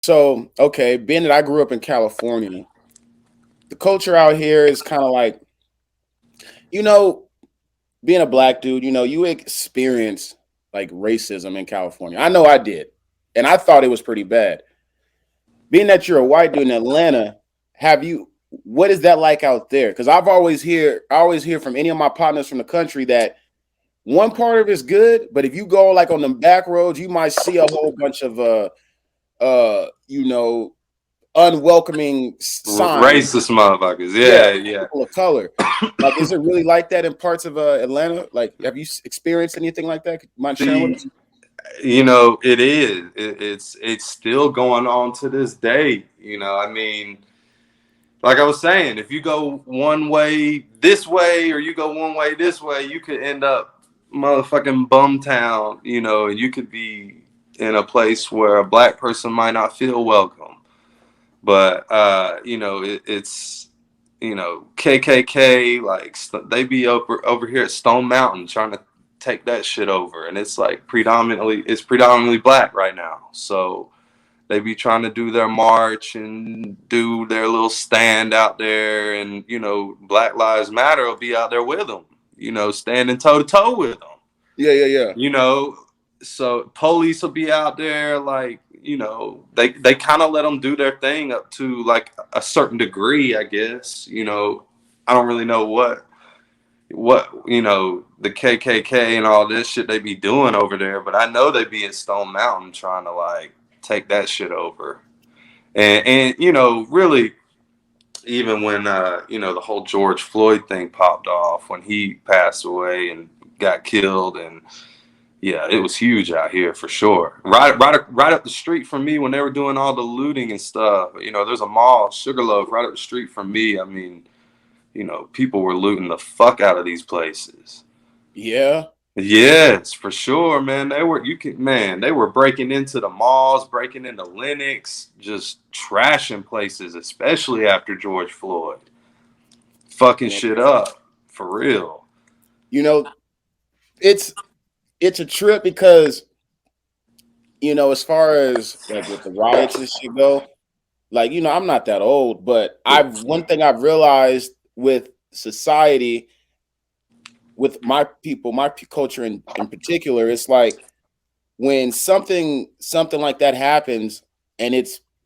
So, okay, being that I grew up in California, the culture out here is kind of like, you know, being a black dude, you experience like racism in California. I know I did. And I thought it was pretty bad. Being that you're a white dude in Atlanta, what is that like out there? Because I always hear from any of my partners from the country that one part of it's good, but if you go like on the back roads, you might see a whole bunch of uh, you know, unwelcoming signs. Racist motherfuckers. Yeah, Yeah, for yeah. people of color. Like, is it really like that in parts of Atlanta? Like, have you experienced anything like that? Mind sharing with The us? it is. It's still going on to this day. I mean, like I was saying, if you go one way this way or you go one way this way, you could end up motherfucking bumtown. And you could be in a place where a black person might not feel welcome. But it's KKK, like they be over here at Stone Mountain trying to take that shit over, and it's predominantly black right now. So they be trying to do their march and do their little stand out there, and Black Lives Matter will be out there with them, standing toe to toe with them. Yeah, yeah, yeah. you know so police will be out there, like, they kind of let them do their thing up to like a certain degree, I guess. I don't really know what the KKK and all this shit they be doing over there, but I know they be at Stone Mountain trying to like take that shit over. And really, even when the whole George Floyd thing popped off, when he passed away and got killed. And yeah, it was huge out here for sure. Right up the street from me, when they were doing all the looting and stuff. There's a mall, Sugarloaf, right up the street from me. I mean, people were looting the fuck out of these places. Yeah. Yes, for sure, man. They were breaking into the malls, breaking into Lennox, just trashing places, especially after George Floyd. Fucking Yeah. shit up. For real. You know, it's it's a trip because as far as like with the riots and shit go, like I'm not that old, but I've one thing I've realized with society, with my people, culture in particular, it's like when something like that happens, and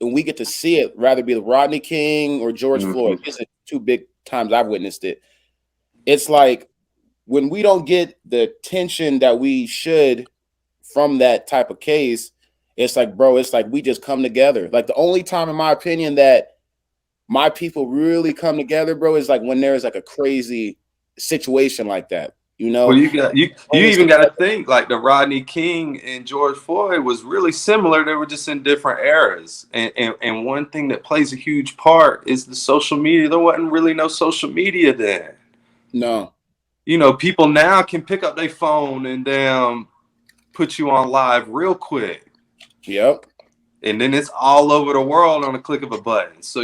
we get to see it, rather be the Rodney King or George Floyd. Mhm. These are two big times I've witnessed it. It's like when we don't get the attention that we should from that type of case, it's like, bro, it's like we just come together. Like the only time, in my opinion, that my people really come together, bro, is like when there's like a crazy situation like that. Well, you Only even stuff got to like that. think like the Rodney King and George Floyd was really similar. They were just in different eras, and one thing that plays a huge part is the social media. There wasn't really no social media then. No. People now can pick up their phone and damn put you on live real quick, Yep. and then it's all over the world on a click of a button. So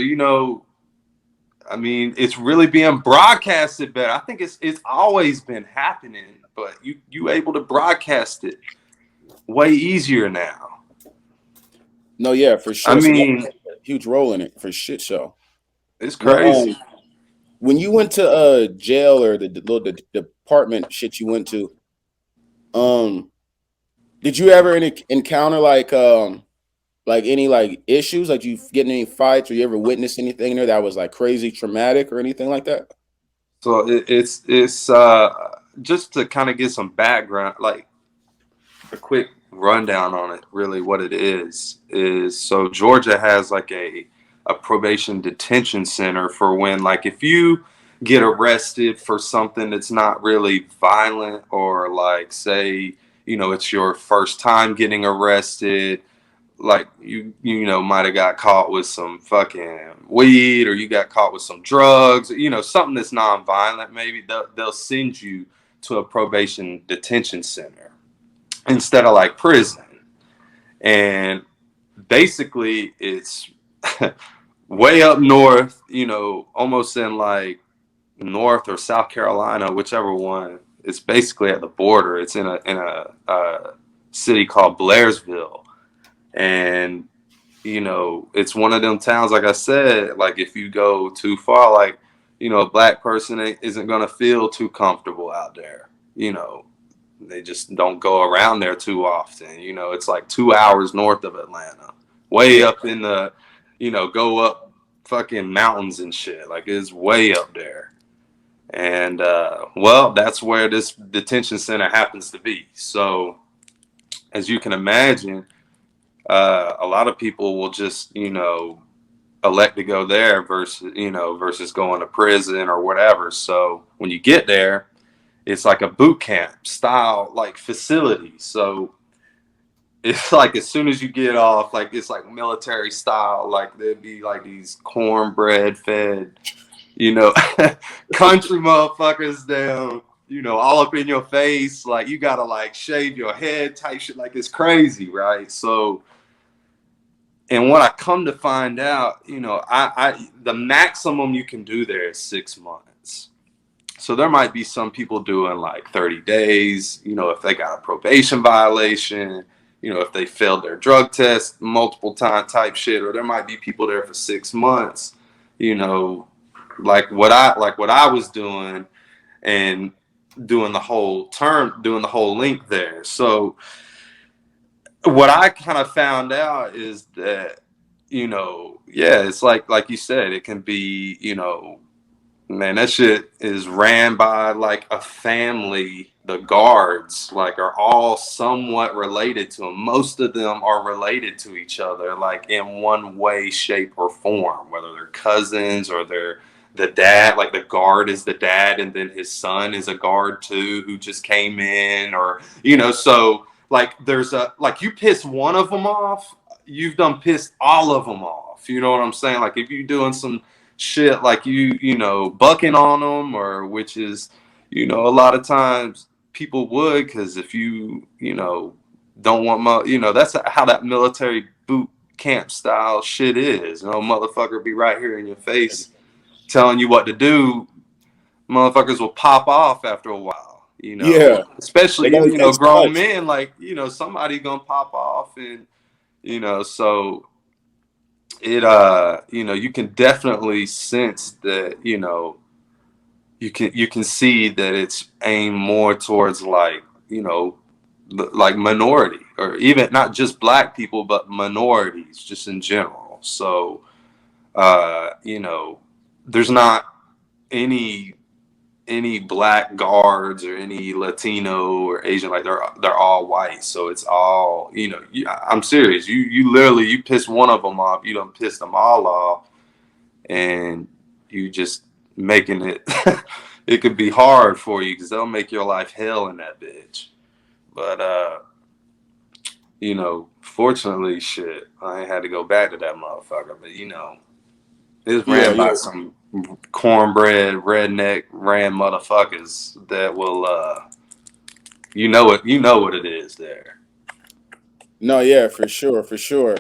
I mean, it's really being broadcasted better. I think it's always been happening, but you able to broadcast it way easier now. No, yeah, for I sure. So that mean, plays a huge role in it for shit show. it's When crazy. when you went to jail or the department shit you went to, um, did you ever encounter like any like issues? Like you get in any fights or you ever witnessed anything there that was like crazy traumatic or anything like that? So it's just to kind of get some background, like a quick rundown on it. Really, what it is so Georgia has like a probation detention center for when, like, if you get arrested for something that's not really violent, or like, say, it's your first time getting arrested, like you might have got caught with some fucking weed, or you got caught with some drugs, something that's non-violent. Maybe they'll send you to a probation detention center instead of like prison. And basically it's way up north, almost in like North or South Carolina, whichever one. It's basically at the border. It's in a city called Blairsville. And you know, it's one of them towns, like I said, like if you go too far, like, you know, a black person isn't going to feel too comfortable out there. You know, they just don't go around there too often. You know, it's like 2 hours north of Atlanta, way Yeah. up in the, you know, go up fucking mountains and shit. Like it's way up there. And, well, that's where this detention center happens to be. So, as you can imagine, a lot of people will just, you know, elect to go there versus, you know, versus going to prison or whatever. So when you get there, it's like a boot camp style like facility. So it's like as soon as you get off, like it's like military style. Like there'd be like these cornbread fed, you know, country motherfuckers down, you know, all up in your face. Like you gotta like shave your head type shit. Like it's crazy, right? So, and what I come to find out, you know, I the maximum you can do there is 6 months. So there might be some people doing like 30 days, you know, if they got a probation violation, you know, if they failed their drug test multiple times type shit, or there might be people there for 6 months, you know, like what I was doing and doing the whole term, doing the whole link there. So what I kind of found out is that, you know, yeah, it's like you said, it can be, you know, man, that shit is ran by like a family. The guards like are all somewhat related to them. Most of them are related to each other, like in one way, shape, or form. Whether they're cousins or they're the dad, like the guard is the dad, and then his son is a guard too, who just came in, or you know. So like, there's a like you piss one of them off, you've done pissed all of them off. You know what I'm saying? Like if you're doing some shit like you know bucking on them, or which is, you know, a lot of times people would, because if you know don't want you know, that's how that military boot camp style shit is. You know, motherfucker be right here in your face telling you what to do. Motherfuckers will pop off after a while, you know, Yeah. They especially, gotta you know, catch grown touch. men. Like, you know, somebody gonna pop off, and you know, so it you know, you can definitely sense that, you know, you can see that it's aimed more towards like, you know, like minority, or even not just black people but minorities just in general. So you know, there's not any black guards or any Latino or Asian. Like they're all white. So it's all, you know, I'm serious, you literally, you piss one of them off, you don't piss them all off, and you just making it it could be hard for you because they'll make your life hell in that bitch. But you know, fortunately, shit, I ain't had to go back to that motherfucker. But you know, it's Yeah, ran by yeah. some cornbread redneck ran motherfuckers that will you know what it is there. No, yeah, for sure, for sure.